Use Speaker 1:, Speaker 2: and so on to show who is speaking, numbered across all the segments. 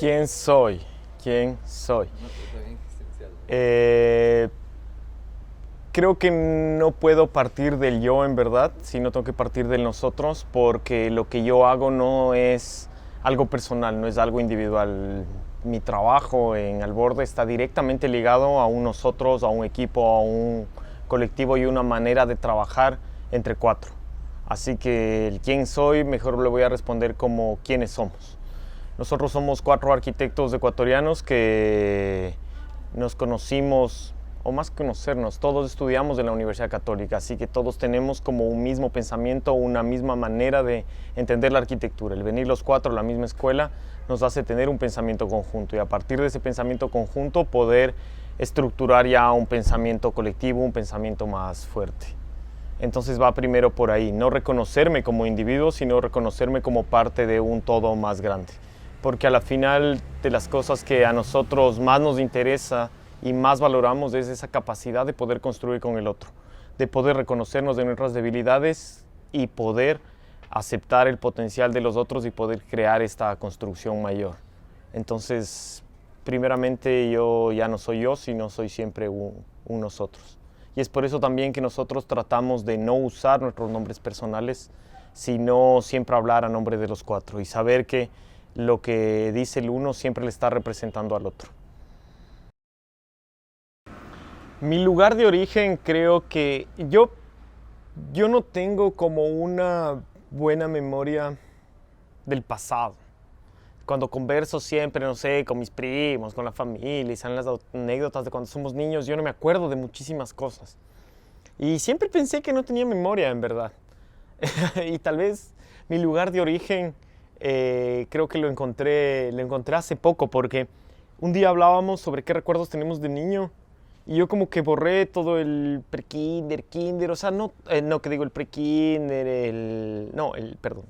Speaker 1: ¿Quién soy? ¿Quién soy?
Speaker 2: No, pero está bien existencial.
Speaker 1: Creo que no puedo partir del yo en verdad, sino tengo que partir del nosotros, porque lo que yo hago no es algo personal, no es algo individual. Mi trabajo en Alborde está directamente ligado a un nosotros, a un equipo, a un colectivo y una manera de trabajar entre cuatro. Así que el quién soy, mejor le voy a responder como quiénes somos. Nosotros somos 4 arquitectos ecuatorianos que nos conocimos, o más que conocernos, todos estudiamos en la Universidad Católica, así que todos tenemos como un mismo pensamiento, una misma manera de entender la arquitectura. El venir los 4 a la misma escuela nos hace tener un pensamiento conjunto y a partir de ese pensamiento conjunto poder estructurar ya un pensamiento colectivo, un pensamiento más fuerte. Entonces va primero por ahí, no reconocerme como individuo, sino reconocerme como parte de un todo más grande. Porque a la final de las cosas que a nosotros más nos interesa y más valoramos es esa capacidad de poder construir con el otro, de poder reconocernos de nuestras debilidades y poder aceptar el potencial de los otros y poder crear esta construcción mayor. Entonces, primeramente yo ya no soy yo, sino soy siempre un nosotros. Y es por eso también que nosotros tratamos de no usar nuestros nombres personales, sino siempre hablar a nombre de los 4 y saber que lo que dice el uno siempre le está representando al otro. Mi lugar de origen, creo que yo no tengo como una buena memoria del pasado. Cuando converso siempre, no sé, con mis primos, con la familia, y salen las anécdotas de cuando somos niños, yo no me acuerdo de muchísimas cosas. Y siempre pensé que no tenía memoria, en verdad. Y tal vez mi lugar de origen, creo que lo encontré hace poco, porque un día hablábamos sobre qué recuerdos tenemos de niño, y yo como que borré todo el kinder, o sea, no que digo el prekinder, perdón.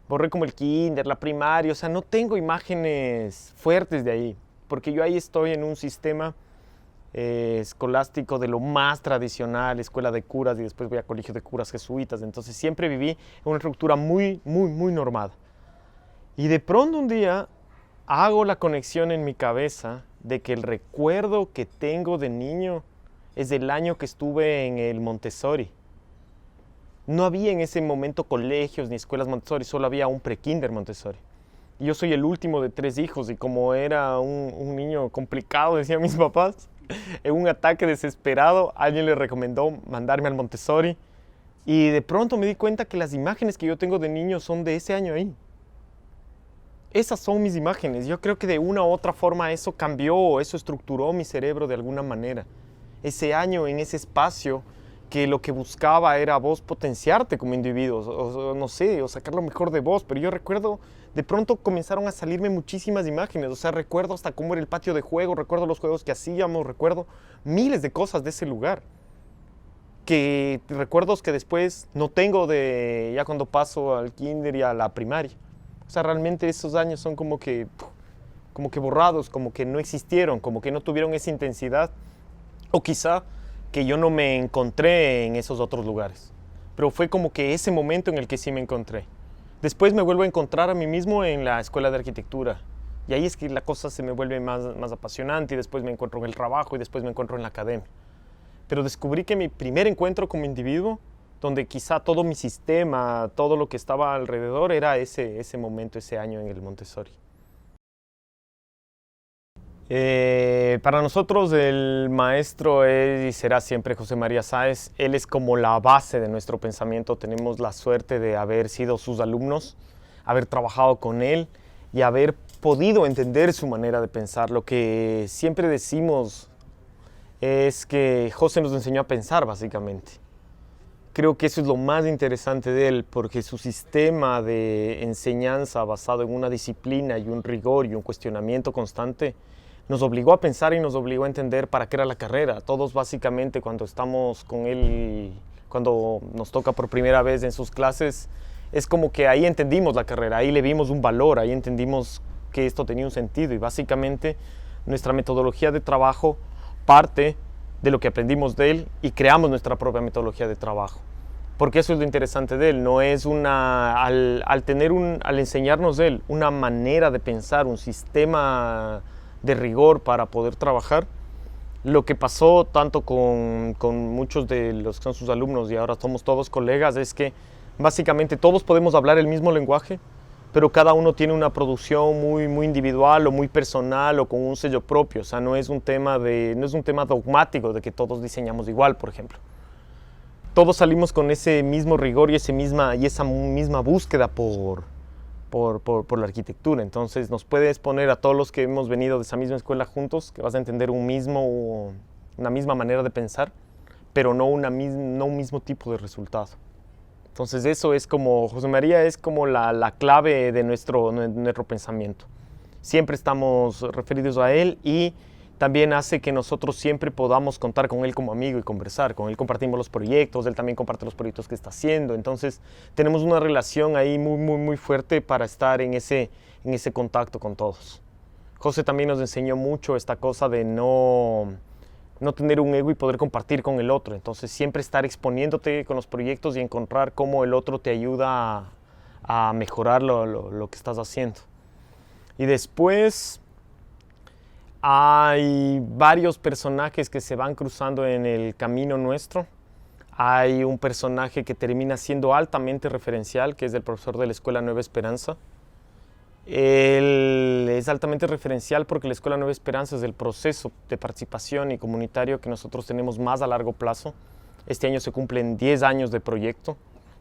Speaker 1: Borré como el kinder, la primaria, o sea, no tengo imágenes fuertes de ahí, porque yo ahí estoy en un sistema escolástico de lo más tradicional, escuela de curas y después voy a colegio de curas jesuitas, entonces siempre viví en una estructura muy, muy, muy normada. Y de pronto un día hago la conexión en mi cabeza de que el recuerdo que tengo de niño es del año que estuve en el Montessori. No había en ese momento colegios ni escuelas Montessori, solo había un pre-kinder Montessori. Y yo soy el último de 3 hijos y como era un niño complicado, decían mis papás, en un ataque desesperado alguien le recomendó mandarme al Montessori y de pronto me di cuenta que las imágenes que yo tengo de niño son de ese año ahí. Esas son mis imágenes. Yo creo que de una u otra forma eso cambió, eso estructuró mi cerebro de alguna manera. Ese año en ese espacio que lo que buscaba era vos potenciarte como individuo, o no sé, o sacar lo mejor de vos, pero yo recuerdo, de pronto comenzaron a salirme muchísimas imágenes, o sea, recuerdo hasta cómo era el patio de juego, recuerdo los juegos que hacíamos, recuerdo miles de cosas de ese lugar, que recuerdos que después no tengo de ya cuando paso al kinder y a la primaria. O sea, realmente esos años son como que borrados, como que no existieron, como que no tuvieron esa intensidad, o quizá que yo no me encontré en esos otros lugares. Pero fue como que ese momento en el que sí me encontré. Después me vuelvo a encontrar a mí mismo en la escuela de arquitectura. Y ahí es que la cosa se me vuelve más apasionante y después me encuentro en el trabajo y después me encuentro en la academia. Pero descubrí que mi primer encuentro como individuo, donde quizá todo mi sistema, todo lo que estaba alrededor, era ese momento, ese año en el Montessori. Para nosotros el maestro es y será siempre José María Sáez. Él es como la base de nuestro pensamiento. Tenemos la suerte de haber sido sus alumnos, haber trabajado con él y haber podido entender su manera de pensar. Lo que siempre decimos es que José nos enseñó a pensar, básicamente. Creo que eso es lo más interesante de él, porque su sistema de enseñanza basado en una disciplina y un rigor y un cuestionamiento constante nos obligó a pensar y nos obligó a entender para qué era la carrera. Todos básicamente cuando estamos con él, cuando nos toca por primera vez en sus clases, es como que ahí entendimos la carrera, ahí le vimos un valor, ahí entendimos que esto tenía un sentido y básicamente nuestra metodología de trabajo parte de lo que aprendimos de él y creamos nuestra propia metodología de trabajo. porque eso es lo interesante de él, no es al enseñarnos de él una manera de pensar, un sistema de rigor para poder trabajar. Lo que pasó tanto con muchos de los que son sus alumnos y ahora somos todos colegas es que básicamente todos podemos hablar el mismo lenguaje, pero cada uno tiene una producción muy individual o muy personal o con un sello propio. O sea, no es un tema dogmático de que todos diseñamos igual, por ejemplo. Todos salimos con ese mismo rigor y esa misma búsqueda por la arquitectura. Entonces nos puede exponer a todos los que hemos venido de esa misma escuela juntos, que vas a entender una misma manera de pensar, pero no un mismo tipo de resultado. Entonces eso es como, José María es como la clave de nuestro pensamiento. Siempre estamos referidos a él y también hace que nosotros siempre podamos contar con él como amigo y conversar. Con él compartimos los proyectos, él también comparte los proyectos que está haciendo. Entonces tenemos una relación ahí muy fuerte para estar en ese contacto con todos. José también nos enseñó mucho esta cosa de no tener un ego y poder compartir con el otro. Entonces siempre estar exponiéndote con los proyectos y encontrar cómo el otro te ayuda a mejorar lo que estás haciendo. Y después hay varios personajes que se van cruzando en el camino nuestro. Hay un personaje que termina siendo altamente referencial, que es el profesor de la Escuela Nueva Esperanza. Él es altamente referencial porque la Escuela Nueva Esperanza es el proceso de participación y comunitario que nosotros tenemos más a largo plazo. Este año se cumplen 10 años de proyecto,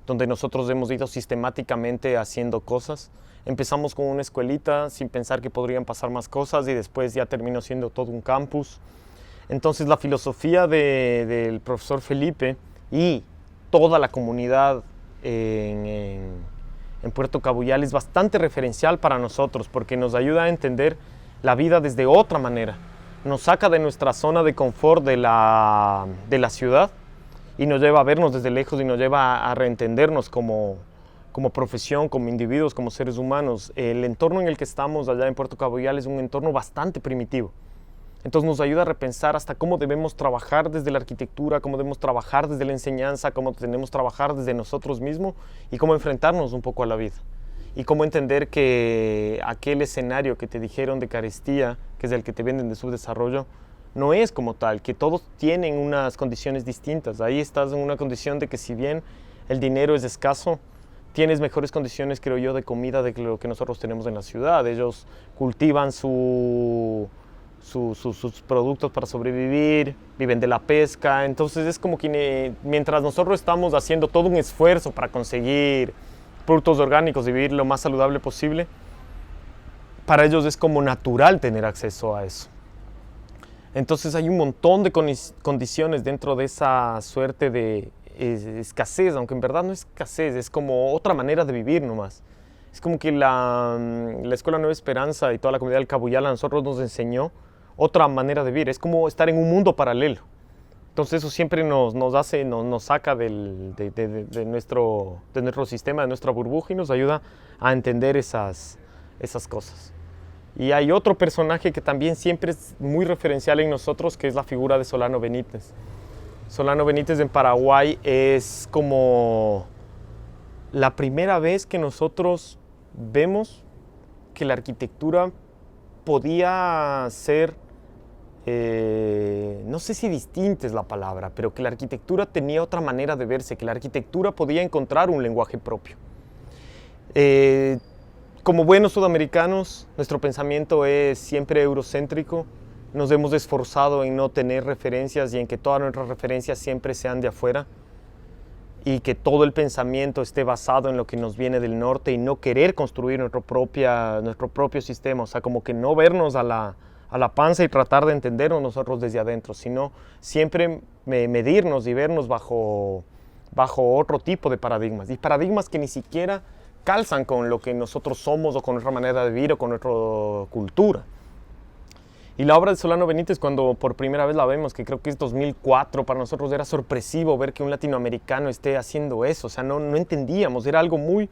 Speaker 1: donde nosotros hemos ido sistemáticamente haciendo cosas. Empezamos con una escuelita sin pensar que podrían pasar más cosas y después ya terminó siendo todo un campus. Entonces la filosofía del profesor Felipe y toda la comunidad en Puerto Cabuyal es bastante referencial para nosotros porque nos ayuda a entender la vida desde otra manera. Nos saca de nuestra zona de confort de la ciudad y nos lleva a vernos desde lejos y nos lleva a reentendernos como profesión, como individuos, como seres humanos. El entorno en el que estamos allá en Puerto Cabuyal es un entorno bastante primitivo. Entonces nos ayuda a repensar hasta cómo debemos trabajar desde la arquitectura, cómo debemos trabajar desde la enseñanza, cómo debemos trabajar desde nosotros mismos y cómo enfrentarnos un poco a la vida. Y cómo entender que aquel escenario que te dijeron de carestía, que es el que te venden de subdesarrollo, no es como tal, que todos tienen unas condiciones distintas. Ahí estás en una condición de que si bien el dinero es escaso, tienes mejores condiciones, creo yo, de comida de lo que nosotros tenemos en la ciudad. Ellos cultivan sus productos para sobrevivir, viven de la pesca. Entonces es como que mientras nosotros estamos haciendo todo un esfuerzo para conseguir productos orgánicos y vivir lo más saludable posible, para ellos es como natural tener acceso a eso. Entonces hay un montón de condiciones dentro de esa suerte de escasez, aunque en verdad no es escasez, es como otra manera de vivir nomás. Es como que la Escuela Nueva Esperanza y toda la comunidad del Cabuyal a nosotros nos enseñó otra manera de vivir, es como estar en un mundo paralelo. Entonces eso siempre nos saca de nuestro sistema, de nuestra burbuja y nos ayuda a entender esas cosas. Y hay otro personaje que también siempre es muy referencial en nosotros, que es la figura de Solano Benítez. Solano Benítez en Paraguay es como la primera vez que nosotros vemos que la arquitectura podía ser, no sé si distinta es la palabra, pero que la arquitectura tenía otra manera de verse, que la arquitectura podía encontrar un lenguaje propio. Como buenos sudamericanos, nuestro pensamiento es siempre eurocéntrico. Nos hemos esforzado en no tener referencias y en que todas nuestras referencias siempre sean de afuera y que todo el pensamiento esté basado en lo que nos viene del norte y no querer construir nuestro propio sistema. O sea, como que no vernos a la panza y tratar de entendernos nosotros desde adentro, sino siempre medirnos y vernos bajo otro tipo de paradigmas. Y paradigmas que ni siquiera calzan con lo que nosotros somos o con nuestra manera de vivir o con nuestra cultura. Y la obra de Solano Benítez, cuando por primera vez la vemos, que creo que es 2004, para nosotros era sorpresivo ver que un latinoamericano esté haciendo eso. O sea, no entendíamos, era algo muy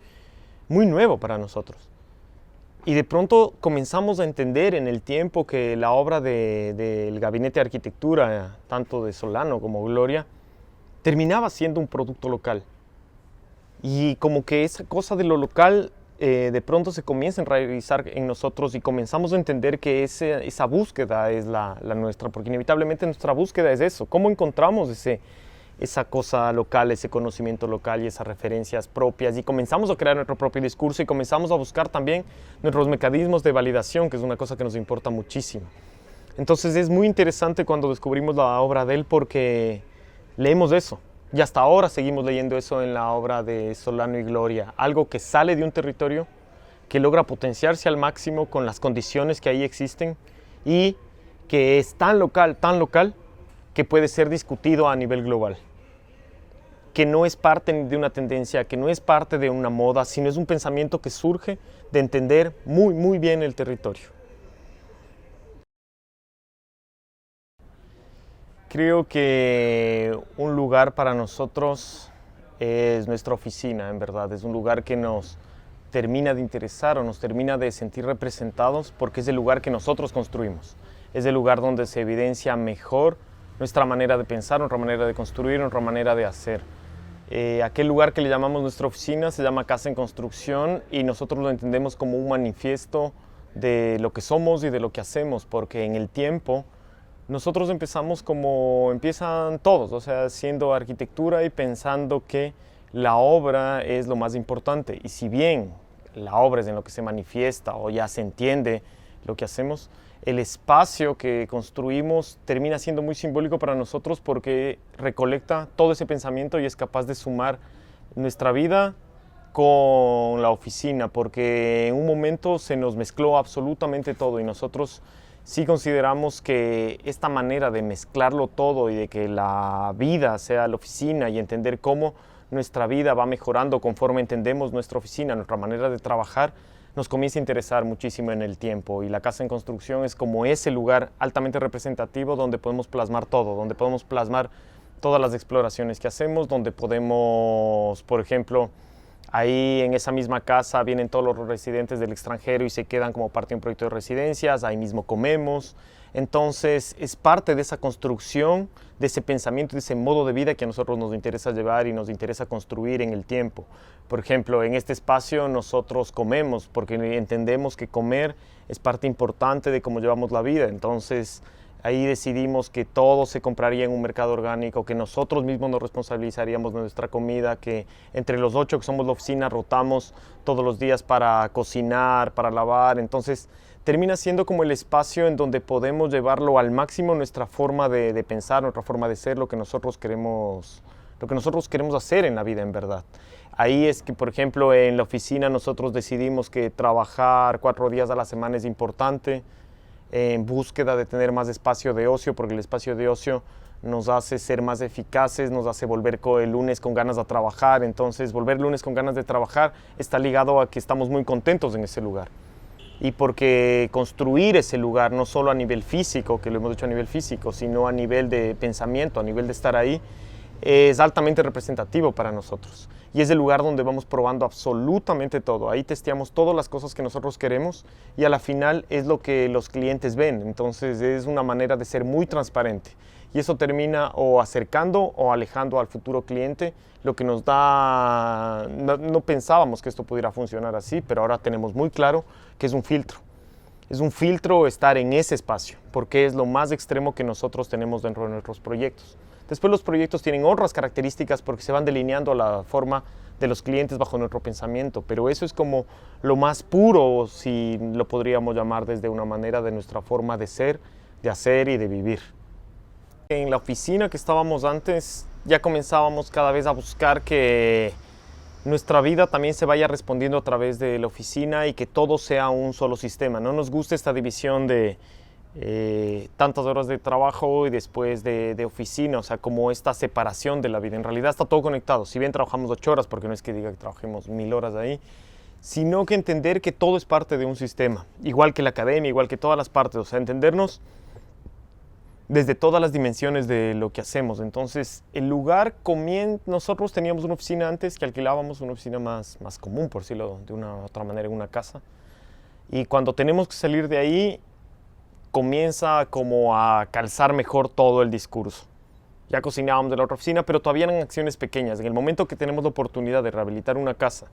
Speaker 1: nuevo para nosotros. Y de pronto comenzamos a entender en el tiempo que la obra del Gabinete de Arquitectura, tanto de Solano como Gloria, terminaba siendo un producto local. Y como que esa cosa de lo local de pronto se comienza a enraizar en nosotros y comenzamos a entender que esa búsqueda es la nuestra, porque inevitablemente nuestra búsqueda es eso. ¿Cómo encontramos esa cosa local, ese conocimiento local y esas referencias propias? Y comenzamos a crear nuestro propio discurso y comenzamos a buscar también nuestros mecanismos de validación, que es una cosa que nos importa muchísimo. Entonces es muy interesante cuando descubrimos la obra de él porque leemos eso. Y hasta ahora seguimos leyendo eso en la obra de Solano y Gloria. Algo que sale de un territorio, que logra potenciarse al máximo con las condiciones que ahí existen y que es tan local, que puede ser discutido a nivel global. Que no es parte de una tendencia, que no es parte de una moda, sino es un pensamiento que surge de entender muy, muy bien el territorio. Creo que un lugar para nosotros es nuestra oficina, en verdad. Es un lugar que nos termina de interesar o nos termina de sentir representados porque es el lugar que nosotros construimos. Es el lugar donde se evidencia mejor nuestra manera de pensar, nuestra manera de construir, nuestra manera de hacer. Aquel lugar que le llamamos nuestra oficina se llama Casa en Construcción y nosotros lo entendemos como un manifiesto de lo que somos y de lo que hacemos, porque en el tiempo nosotros empezamos como empiezan todos, o sea, haciendo arquitectura y pensando que la obra es lo más importante. Y si bien la obra es en lo que se manifiesta o ya se entiende lo que hacemos, el espacio que construimos termina siendo muy simbólico para nosotros porque recolecta todo ese pensamiento y es capaz de sumar nuestra vida con la oficina, porque en un momento se nos mezcló absolutamente todo y nosotros sí consideramos que esta manera de mezclarlo todo y de que la vida sea la oficina y entender cómo nuestra vida va mejorando conforme entendemos nuestra oficina, nuestra manera de trabajar, nos comienza a interesar muchísimo en el tiempo. Y la Casa en Construcción es como ese lugar altamente representativo donde podemos plasmar todo, donde podemos plasmar todas las exploraciones que hacemos, donde podemos, por ejemplo, ahí en esa misma casa vienen todos los residentes del extranjero y se quedan como parte de un proyecto de residencias, ahí mismo comemos. Entonces es parte de esa construcción, de ese pensamiento, de ese modo de vida que a nosotros nos interesa llevar y nos interesa construir en el tiempo. Por ejemplo, en este espacio nosotros comemos porque entendemos que comer es parte importante de cómo llevamos la vida. Entonces ahí decidimos que todo se compraría en un mercado orgánico, que nosotros mismos nos responsabilizaríamos de nuestra comida, que entre los 8 que somos la oficina rotamos todos los días para cocinar, para lavar. Entonces termina siendo como el espacio en donde podemos llevarlo al máximo nuestra forma de pensar, nuestra forma de ser, lo que nosotros queremos hacer en la vida en verdad. Ahí es que, por ejemplo, en la oficina nosotros decidimos que trabajar 4 días a la semana es importante, en búsqueda de tener más espacio de ocio, porque el espacio de ocio nos hace ser más eficaces, nos hace volver el lunes con ganas de trabajar. Entonces, volver lunes con ganas de trabajar está ligado a que estamos muy contentos en ese lugar. Y porque construir ese lugar, no solo a nivel físico, que lo hemos hecho a nivel físico, sino a nivel de pensamiento, a nivel de estar ahí, es altamente representativo para nosotros. Y es el lugar donde vamos probando absolutamente todo. Ahí testeamos todas las cosas que nosotros queremos y a la final es lo que los clientes ven. Entonces es una manera de ser muy transparente. Y eso termina o acercando o alejando al futuro cliente, lo que nos da... No pensábamos que esto pudiera funcionar así, pero ahora tenemos muy claro que es un filtro. Es un filtro estar en ese espacio, porque es lo más extremo que nosotros tenemos dentro de nuestros proyectos. Después los proyectos tienen otras características porque se van delineando la forma de los clientes bajo nuestro pensamiento, pero eso es como lo más puro, si lo podríamos llamar desde una manera, de nuestra forma de ser, de hacer y de vivir. En la oficina que estábamos antes, ya comenzábamos cada vez a buscar que nuestra vida también se vaya respondiendo a través de la oficina y que todo sea un solo sistema. No nos gusta esta división de tantas horas de trabajo y después de oficina, o sea, como esta separación de la vida. En realidad está todo conectado. Si bien trabajamos 8 horas, porque no es que diga que trabajemos 1000 horas ahí, sino que entender que todo es parte de un sistema, igual que la academia, igual que todas las partes, o sea, entendernos desde todas las dimensiones de lo que hacemos. Entonces, el lugar nosotros teníamos una oficina antes que alquilábamos, una oficina más común, por decirlo de una otra manera, en una casa. Y cuando tenemos que salir de ahí, comienza como a calzar mejor todo el discurso. Ya cocinábamos de la otra oficina, pero todavía eran acciones pequeñas. En el momento que tenemos la oportunidad de rehabilitar una casa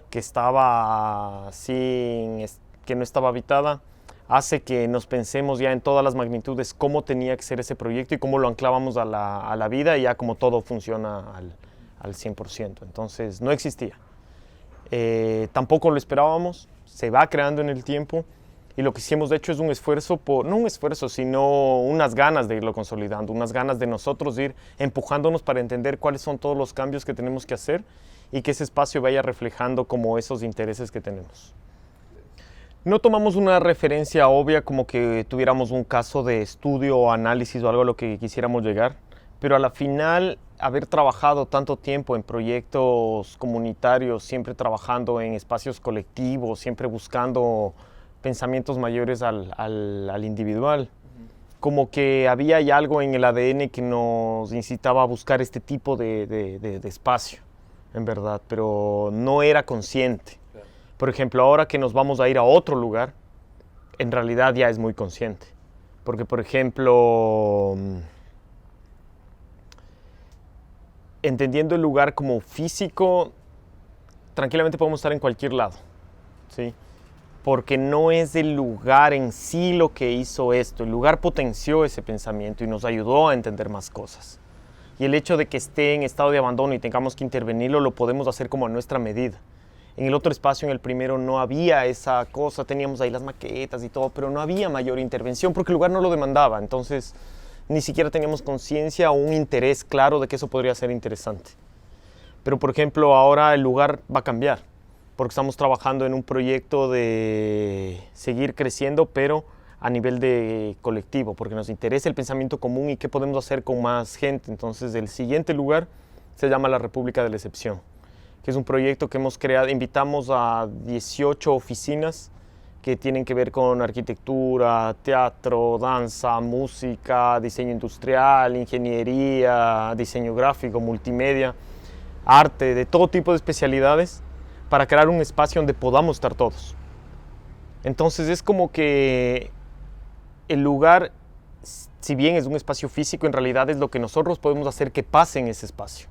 Speaker 1: que estaba que no estaba habitada, hace que nos pensemos ya en todas las magnitudes cómo tenía que ser ese proyecto y cómo lo anclábamos a la vida, y ya como todo funciona al 100%. Entonces no existía. Tampoco lo esperábamos, se va creando en el tiempo, y lo que sí hemos hecho es un esfuerzo, no un esfuerzo, sino unas ganas de irlo consolidando, unas ganas de nosotros ir empujándonos para entender cuáles son todos los cambios que tenemos que hacer y que ese espacio vaya reflejando como esos intereses que tenemos. No tomamos una referencia obvia como que tuviéramos un caso de estudio o análisis o algo a lo que quisiéramos llegar, pero a la final, haber trabajado tanto tiempo en proyectos comunitarios, siempre trabajando en espacios colectivos, siempre buscando pensamientos mayores al individual, como que había ya algo en el ADN que nos incitaba a buscar este tipo de espacio, en verdad, pero no era consciente. Por ejemplo, ahora que nos vamos a ir a otro lugar, en realidad ya es muy consciente. Porque, por ejemplo, entendiendo el lugar como físico, tranquilamente podemos estar en cualquier lado, ¿sí? Porque no es el lugar en sí lo que hizo esto. El lugar potenció ese pensamiento y nos ayudó a entender más cosas. Y el hecho de que esté en estado de abandono y tengamos que intervenirlo, lo podemos hacer como a nuestra medida. En el otro espacio, en el primero, no había esa cosa, teníamos ahí las maquetas y todo, pero no había mayor intervención porque el lugar no lo demandaba. Entonces, ni siquiera teníamos conciencia o un interés claro de que eso podría ser interesante. Pero, por ejemplo, ahora el lugar va a cambiar, porque estamos trabajando en un proyecto de seguir creciendo, pero a nivel de colectivo, porque nos interesa el pensamiento común y qué podemos hacer con más gente. Entonces, el siguiente lugar se llama la República de la Excepción, que es un proyecto que hemos creado. Invitamos a 18 oficinas que tienen que ver con arquitectura, teatro, danza, música, diseño industrial, ingeniería, diseño gráfico, multimedia, arte, de todo tipo de especialidades, para crear un espacio donde podamos estar todos. Entonces es como que el lugar, si bien es un espacio físico, en realidad es lo que nosotros podemos hacer que pase en ese espacio.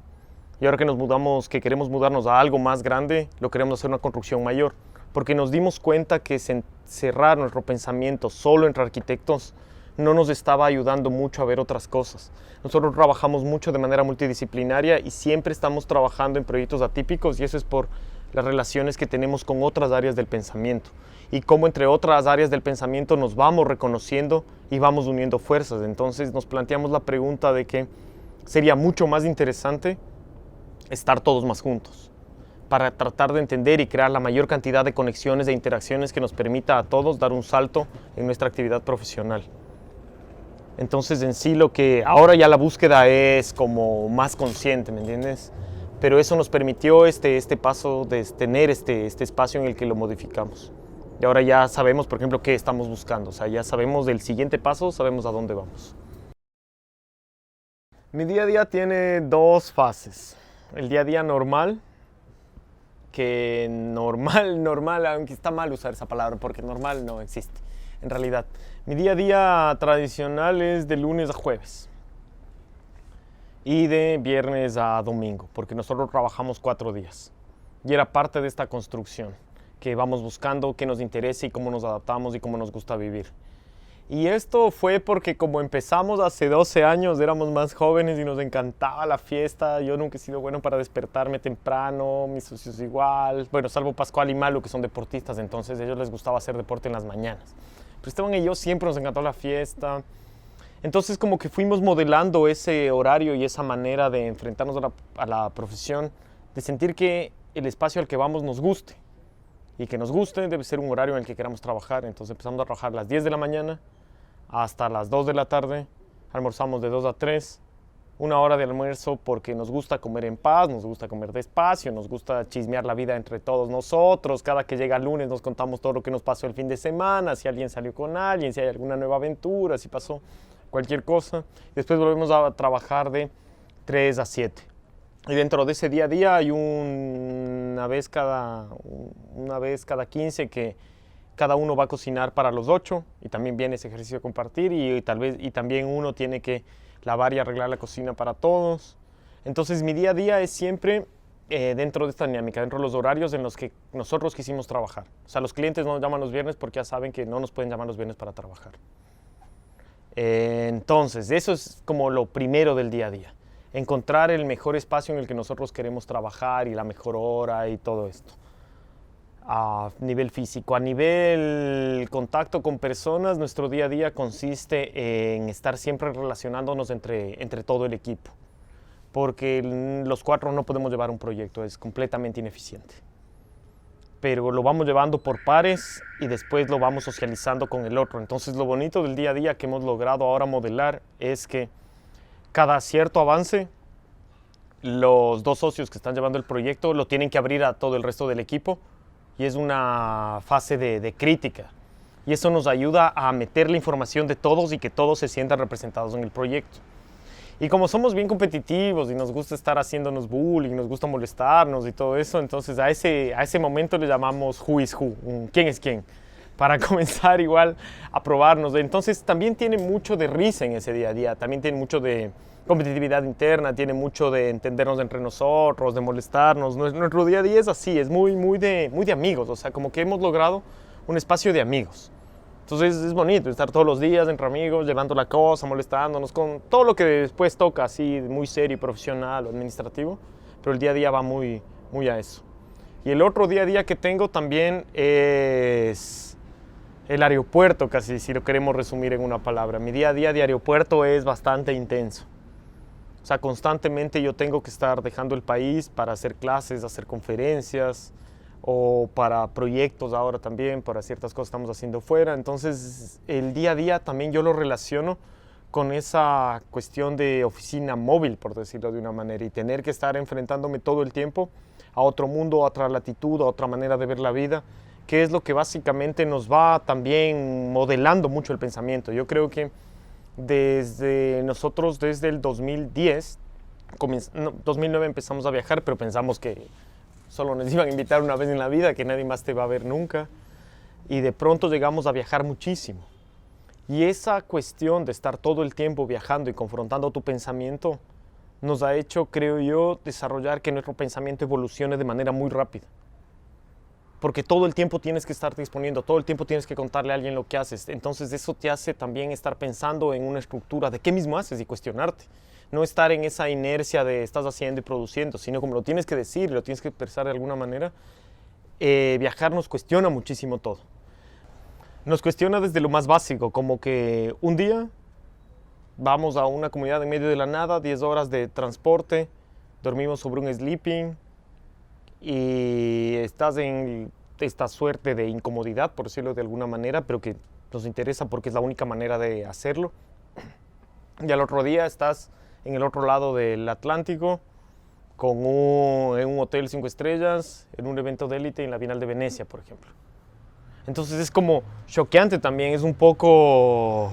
Speaker 1: Y ahora que nos mudamos, que queremos mudarnos a algo más grande, lo queremos hacer una construcción mayor, porque nos dimos cuenta que cerrar nuestro pensamiento solo entre arquitectos no nos estaba ayudando mucho a ver otras cosas. Nosotros trabajamos mucho de manera multidisciplinaria y siempre estamos trabajando en proyectos atípicos, y eso es por las relaciones que tenemos con otras áreas del pensamiento y cómo entre otras áreas del pensamiento nos vamos reconociendo y vamos uniendo fuerzas. Entonces nos planteamos la pregunta de que sería mucho más interesante estar todos más juntos, para tratar de entender y crear la mayor cantidad de conexiones e interacciones que nos permita a todos dar un salto en nuestra actividad profesional. Entonces, en sí, lo que ahora ya la búsqueda es como más consciente, ¿me entiendes? Pero eso nos permitió este paso de tener este espacio en el que lo modificamos. Y ahora ya sabemos, por ejemplo, qué estamos buscando. O sea, ya sabemos del siguiente paso, sabemos a dónde vamos. Mi día a día tiene dos fases. El día a día normal, que normal, aunque está mal usar esa palabra porque normal no existe en realidad. Mi día a día tradicional es de lunes a jueves y de viernes a domingo, porque nosotros trabajamos 4 días y era parte de esta construcción que vamos buscando qué nos interesa y cómo nos adaptamos y cómo nos gusta vivir. Y esto fue porque como empezamos hace 12 años, éramos más jóvenes y nos encantaba la fiesta. Yo nunca he sido bueno para despertarme temprano, mis socios igual. Bueno, salvo Pascual y Malu, que son deportistas, entonces a ellos les gustaba hacer deporte en las mañanas. Pero Esteban y yo siempre nos encantó la fiesta. Entonces como que fuimos modelando ese horario y esa manera de enfrentarnos a la profesión, de sentir que el espacio al que vamos nos guste. Y que nos guste debe ser un horario en el que queramos trabajar. Entonces empezamos a trabajar a las 10 de la mañana hasta las 2 de la tarde, almorzamos de 2 a 3, 1 hora de almuerzo porque nos gusta comer en paz, nos gusta comer despacio, nos gusta chismear la vida entre todos nosotros. Cada que llega el lunes nos contamos todo lo que nos pasó el fin de semana, si alguien salió con alguien, si hay alguna nueva aventura, si pasó cualquier cosa. Después volvemos a trabajar de 3 a 7. Y dentro de ese día a día hay una vez cada 15 que cada uno va a cocinar para los 8, y también viene ese ejercicio de compartir, y también uno tiene que lavar y arreglar la cocina para todos. Entonces mi día a día es siempre dentro de esta dinámica, dentro de los horarios en los que nosotros quisimos trabajar. O sea, los clientes no nos llaman los viernes porque ya saben que no nos pueden llamar los viernes para trabajar. Entonces, eso es como lo primero del día a día. Encontrar el mejor espacio en el que nosotros queremos trabajar y la mejor hora y todo esto. A nivel físico, a nivel contacto con personas, nuestro día a día consiste en estar siempre relacionándonos entre todo el equipo. Porque los 4 no podemos llevar un proyecto, es completamente ineficiente. Pero lo vamos llevando por pares y después lo vamos socializando con el otro. Entonces lo bonito del día a día que hemos logrado ahora modelar es que cada cierto avance, los 2 socios que están llevando el proyecto lo tienen que abrir a todo el resto del equipo y es una fase de crítica. Y eso nos ayuda a meter la información de todos y que todos se sientan representados en el proyecto. Y como somos bien competitivos y nos gusta estar haciéndonos bullying, nos gusta molestarnos y todo eso, entonces a ese momento le llamamos who is who, quién es quién, para comenzar igual a probarnos. Entonces también tiene mucho de risa en ese día a día, también tiene mucho de competitividad interna, tiene mucho de entendernos entre nosotros, de molestarnos. Nuestro día a día es así, es muy de amigos, o sea, como que hemos logrado un espacio de amigos. Entonces es bonito estar todos los días entre amigos, llevando la cosa, molestándonos con todo lo que después toca, así muy serio, profesional o administrativo, pero el día a día va muy a eso. Y el otro día a día que tengo también es el aeropuerto, casi si lo queremos resumir en una palabra. Mi día a día de aeropuerto es bastante intenso. O sea, constantemente yo tengo que estar dejando el país para hacer clases, hacer conferencias, o para proyectos ahora también, para ciertas cosas que estamos haciendo fuera. Entonces el día a día también yo lo relaciono con esa cuestión de oficina móvil, por decirlo de una manera, y tener que estar enfrentándome todo el tiempo a otro mundo, a otra latitud, a otra manera de ver la vida, que es lo que básicamente nos va también modelando mucho el pensamiento. Yo creo que desde el 2010, 2009 empezamos a viajar, pero pensamos que solo nos iban a invitar una vez en la vida, que nadie más te va a ver nunca. Y de pronto llegamos a viajar muchísimo. Y esa cuestión de estar todo el tiempo viajando y confrontando tu pensamiento nos ha hecho, creo yo, desarrollar que nuestro pensamiento evolucione de manera muy rápida. Porque todo el tiempo tienes que estarte exponiendo, todo el tiempo tienes que contarle a alguien lo que haces. Entonces eso te hace también estar pensando en una estructura de qué mismo haces y cuestionarte. No estar en esa inercia de estás haciendo y produciendo, sino como lo tienes que decir, lo tienes que expresar de alguna manera. Viajar nos cuestiona muchísimo todo. Nos cuestiona desde lo más básico, como que un día vamos a una comunidad en medio de la nada, 10 horas de transporte, dormimos sobre un sleeping y estás en esta suerte de incomodidad, por decirlo de alguna manera, pero que nos interesa porque es la única manera de hacerlo. Y al otro día estás en el otro lado del Atlántico, en un hotel 5 estrellas, en un evento de élite en la Bienal de Venecia, por ejemplo. Entonces es como choqueante también, es un poco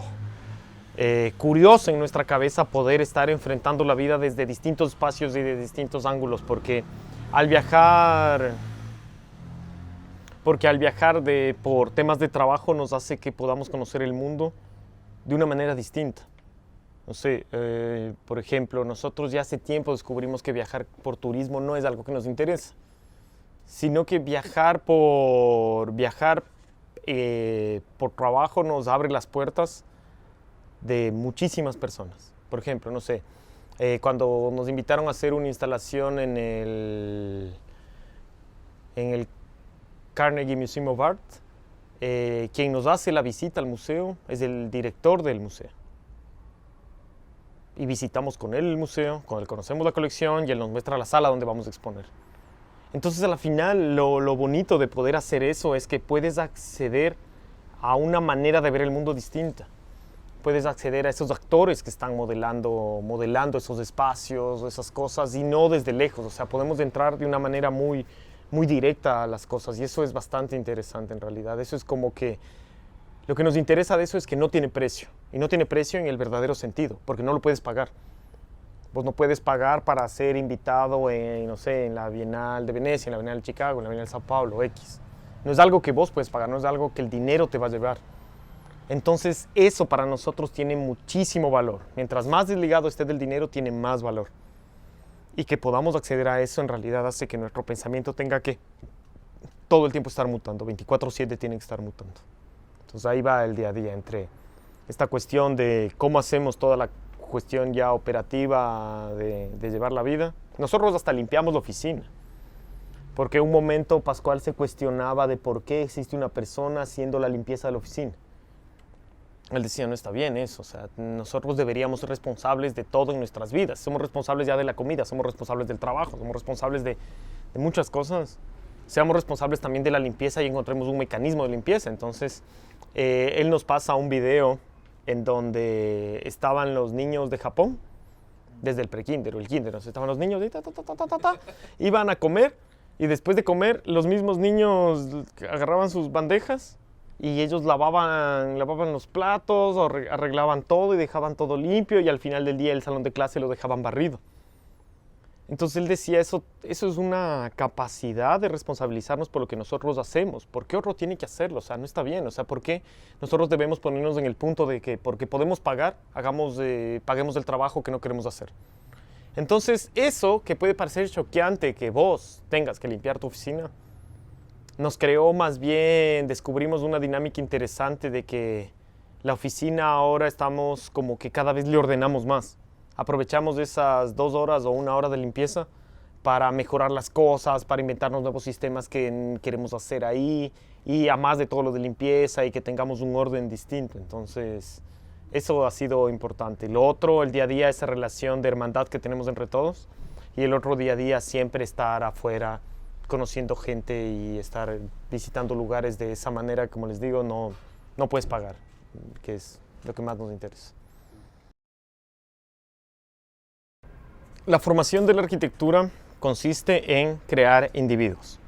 Speaker 1: curioso en nuestra cabeza poder estar enfrentando la vida desde distintos espacios y de distintos ángulos, porque al viajar por temas de trabajo nos hace que podamos conocer el mundo de una manera distinta. No sé, por ejemplo, nosotros ya hace tiempo descubrimos que viajar por turismo no es algo que nos interesa, sino que viajar por trabajo nos abre las puertas de muchísimas personas. Por ejemplo, no sé, cuando nos invitaron a hacer una instalación en el Carnegie Museum of Art, quien nos hace la visita al museo es el director del museo. Y visitamos con él el museo, con él conocemos la colección y él nos muestra la sala donde vamos a exponer. Entonces, a la final, lo bonito de poder hacer eso es que puedes acceder a una manera de ver el mundo distinta. Puedes acceder a esos actores que están modelando esos espacios, esas cosas, y no desde lejos. O sea, podemos entrar de una manera muy directa a las cosas, y eso es bastante interesante en realidad. Eso es como que lo que nos interesa de eso es que no tiene precio, y no tiene precio en el verdadero sentido, porque no lo puedes pagar. Vos no puedes pagar para ser invitado en la Bienal de Venecia, en la Bienal de Chicago, en la Bienal de Sao Paulo, X. No es algo que vos puedes pagar, no es algo que el dinero te va a llevar. Entonces eso para nosotros tiene muchísimo valor. Mientras más desligado esté del dinero, tiene más valor. Y que podamos acceder a eso en realidad hace que nuestro pensamiento tenga que todo el tiempo estar mutando, 24/7 tiene que estar mutando. Entonces ahí va el día a día entre esta cuestión de cómo hacemos toda la cuestión ya operativa de llevar la vida. Nosotros hasta limpiamos la oficina, porque un momento Pascual se cuestionaba de por qué existe una persona haciendo la limpieza de la oficina. Él decía, no está bien eso, o sea, nosotros deberíamos ser responsables de todo en nuestras vidas. Somos responsables ya de la comida, somos responsables del trabajo, somos responsables de muchas cosas. Seamos responsables también de la limpieza y encontremos un mecanismo de limpieza. Entonces, él nos pasa un video en donde estaban los niños de Japón, desde el prekinder o el kinder, o sea, estaban los niños y iban a comer, y después de comer, los mismos niños agarraban sus bandejas y ellos lavaban los platos, arreglaban todo y dejaban todo limpio, y al final del día el salón de clase lo dejaban barrido. Entonces él decía, eso es una capacidad de responsabilizarnos por lo que nosotros hacemos. ¿Por qué otro tiene que hacerlo? O sea, no está bien. O sea, ¿por qué nosotros debemos ponernos en el punto de que porque podemos pagar, paguemos el trabajo que no queremos hacer? Entonces eso, que puede parecer choqueante que vos tengas que limpiar tu oficina, nos creó más bien, descubrimos una dinámica interesante de que la oficina ahora estamos como que cada vez le ordenamos más. Aprovechamos esas 2 horas o 1 hora de limpieza para mejorar las cosas, para inventarnos nuevos sistemas que queremos hacer ahí, y además de todo lo de limpieza y que tengamos un orden distinto. Entonces, eso ha sido importante. Lo otro, el día a día, esa relación de hermandad que tenemos entre todos, y el otro día a día siempre estar afuera, conociendo gente y estar visitando lugares de esa manera, como les digo, no puedes pagar, que es lo que más nos interesa. La formación de la arquitectura consiste en crear individuos.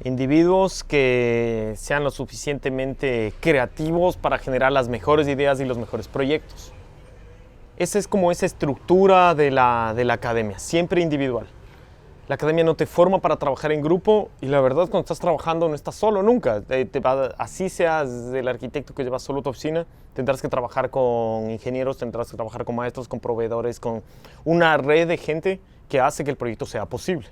Speaker 1: Individuos que sean lo suficientemente creativos para generar las mejores ideas y los mejores proyectos. Esa es como esa estructura de la academia, siempre individual. La academia no te forma para trabajar en grupo, y la verdad, cuando estás trabajando no estás solo nunca. Así seas el arquitecto que llevas solo tu oficina, tendrás que trabajar con ingenieros, tendrás que trabajar con maestros, con proveedores, con una red de gente que hace que el proyecto sea posible.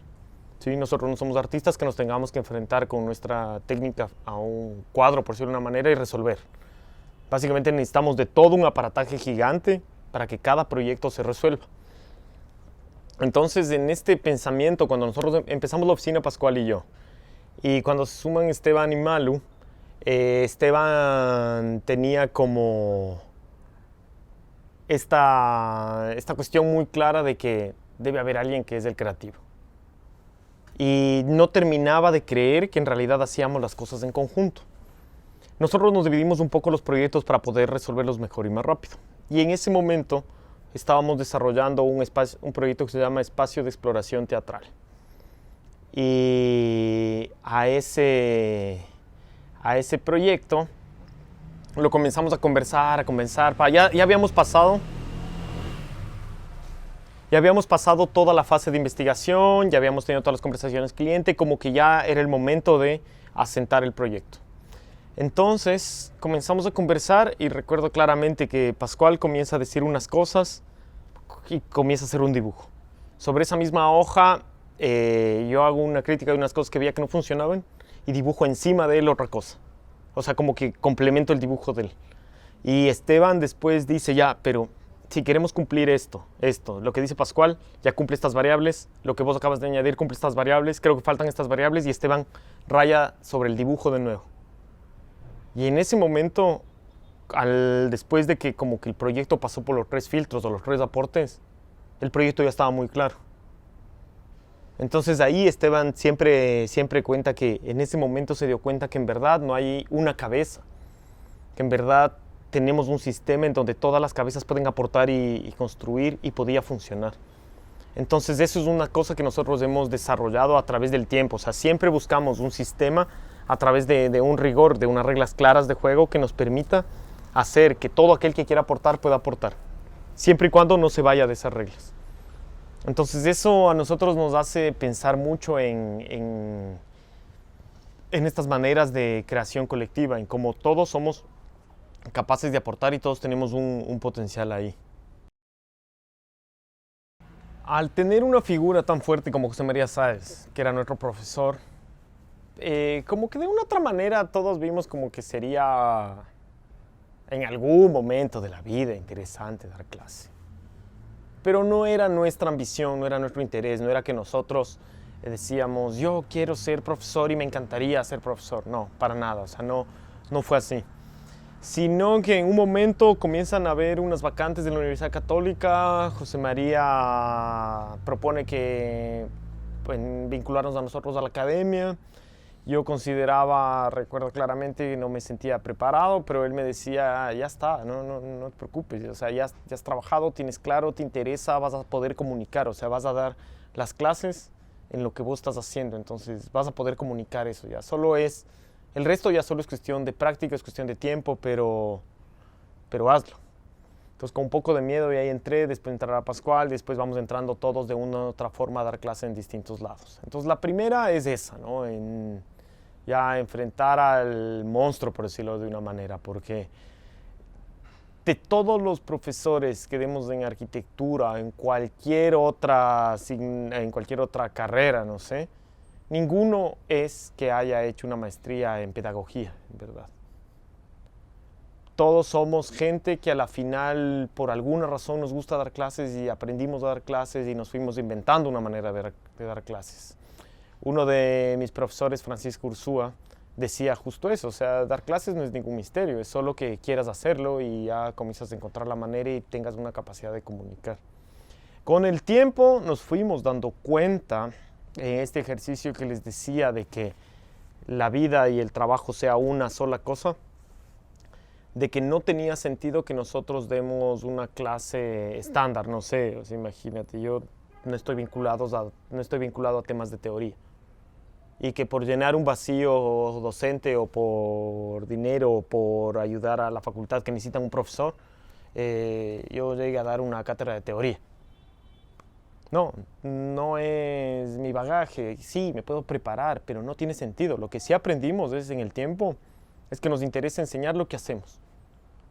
Speaker 1: ¿Sí? Nosotros no somos artistas que nos tengamos que enfrentar con nuestra técnica a un cuadro, por decirlo de una manera, y resolver. Básicamente necesitamos de todo un aparataje gigante para que cada proyecto se resuelva. Entonces, en este pensamiento, cuando nosotros empezamos la oficina, Pascual y yo, y cuando se suman Esteban y Malu, Esteban tenía como esta cuestión muy clara de que debe haber alguien que es el creativo. Y no terminaba de creer que en realidad hacíamos las cosas en conjunto. Nosotros nos dividimos un poco los proyectos para poder resolverlos mejor y más rápido. Y en ese momento estábamos desarrollando un proyecto que se llama Espacio de Exploración Teatral. Y a ese proyecto lo comenzamos a conversar. Ya habíamos pasado toda la fase de investigación, ya habíamos tenido todas las conversaciones cliente, como que ya era el momento de asentar el proyecto. Entonces comenzamos a conversar, y recuerdo claramente que Pascual comienza a decir unas cosas y comienza a hacer un dibujo. Sobre esa misma hoja yo hago una crítica de unas cosas que veía que no funcionaban y dibujo encima de él otra cosa. O sea, como que complemento el dibujo de él. Y Esteban después dice, ya, pero si queremos cumplir esto, lo que dice Pascual, ya cumple estas variables, lo que vos acabas de añadir cumple estas variables, creo que faltan estas variables, y Esteban raya sobre el dibujo de nuevo. Y en ese momento, después de que como que el proyecto pasó por los 3 filtros o los 3 aportes, el proyecto ya estaba muy claro. Entonces ahí Esteban siempre cuenta que en ese momento se dio cuenta que en verdad no hay una cabeza, que en verdad tenemos un sistema en donde todas las cabezas pueden aportar y construir, y podía funcionar. Entonces eso es una cosa que nosotros hemos desarrollado a través del tiempo. O sea, siempre buscamos un sistema a través de un rigor, de unas reglas claras de juego que nos permita hacer que todo aquel que quiera aportar pueda aportar, siempre y cuando no se vaya de esas reglas. Entonces eso a nosotros nos hace pensar mucho en estas maneras de creación colectiva, en cómo todos somos capaces de aportar y todos tenemos un potencial ahí. Al tener una figura tan fuerte como José María Sáez, que era nuestro profesor, como que de una otra manera todos vimos como que sería en algún momento de la vida interesante dar clase. Pero no era nuestra ambición, no era nuestro interés, no era que nosotros decíamos, yo quiero ser profesor y me encantaría ser profesor. No, para nada, o sea, no fue así. Sino que en un momento comienzan a haber unas vacantes de la Universidad Católica. José María propone que vincularnos a nosotros a la academia. Yo consideraba, recuerdo claramente, que no me sentía preparado, pero él me decía, ya está, no te preocupes, o sea, ya has trabajado, tienes claro, te interesa, vas a poder comunicar, o sea, vas a dar las clases en lo que vos estás haciendo, entonces vas a poder comunicar eso ya. El resto ya solo es cuestión de práctica, es cuestión de tiempo, pero hazlo. Entonces con un poco de miedo y ahí entré, después entrará Pascual, después vamos entrando todos de una u otra forma a dar clase en distintos lados. Entonces la primera es esa, ¿no? Ya enfrentar al monstruo, por decirlo de una manera, porque de todos los profesores que vemos en arquitectura, en cualquier otra carrera, no sé, ninguno es que haya hecho una maestría en pedagogía, en verdad. Todos somos gente que a la final, por alguna razón, nos gusta dar clases y aprendimos a dar clases y nos fuimos inventando una manera de dar clases. Uno de mis profesores, Francisco Ursúa, decía justo eso, o sea, dar clases no es ningún misterio, es solo que quieras hacerlo y ya comienzas a encontrar la manera y tengas una capacidad de comunicar. Con el tiempo nos fuimos dando cuenta en este ejercicio que les decía de que la vida y el trabajo sea una sola cosa, de que no tenía sentido que nosotros demos una clase estándar, no sé, o sea, imagínate, yo no estoy vinculado a temas de teoría. Y que por llenar un vacío docente o por dinero o por ayudar a la facultad que necesita un profesor, yo llegue a dar una cátedra de teoría. No es mi bagaje. Sí, me puedo preparar, pero no tiene sentido. Lo que sí aprendimos en el tiempo es que nos interesa enseñar lo que hacemos.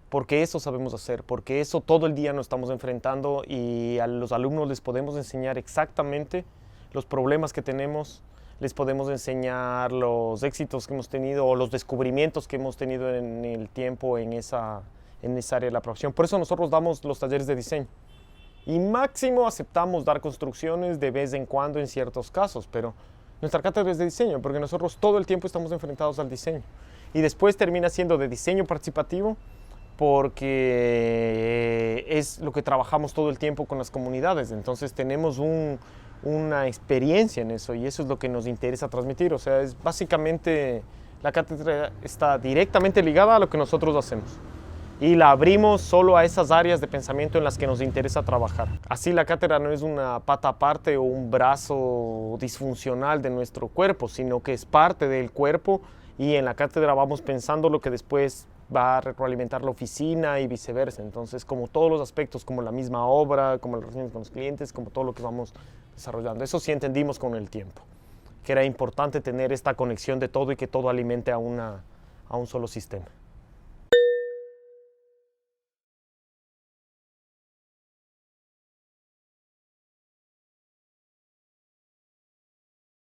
Speaker 1: Porque eso sabemos hacer, porque eso todo el día nos estamos enfrentando y a los alumnos les podemos enseñar exactamente los problemas que tenemos, les podemos enseñar los éxitos que hemos tenido o los descubrimientos que hemos tenido en el tiempo en esa área de la profesión. Por eso nosotros damos los talleres de diseño. Y máximo aceptamos dar construcciones de vez en cuando en ciertos casos, pero nuestra cátedra es de diseño, porque nosotros todo el tiempo estamos enfrentados al diseño. Y después termina siendo de diseño participativo, porque es lo que trabajamos todo el tiempo con las comunidades. Entonces tenemos una experiencia en eso y eso es lo que nos interesa transmitir. O sea, es básicamente la cátedra está directamente ligada a lo que nosotros hacemos. Y la abrimos solo a esas áreas de pensamiento en las que nos interesa trabajar. Así la cátedra no es una pata aparte o un brazo disfuncional de nuestro cuerpo, sino que es parte del cuerpo y en la cátedra vamos pensando lo que después va a retroalimentar la oficina y viceversa. Entonces, como todos los aspectos, como la misma obra, como las relaciones con los clientes, como todo lo que vamos desarrollando. Eso sí entendimos con el tiempo, que era importante tener esta conexión de todo y que todo alimente a un solo sistema.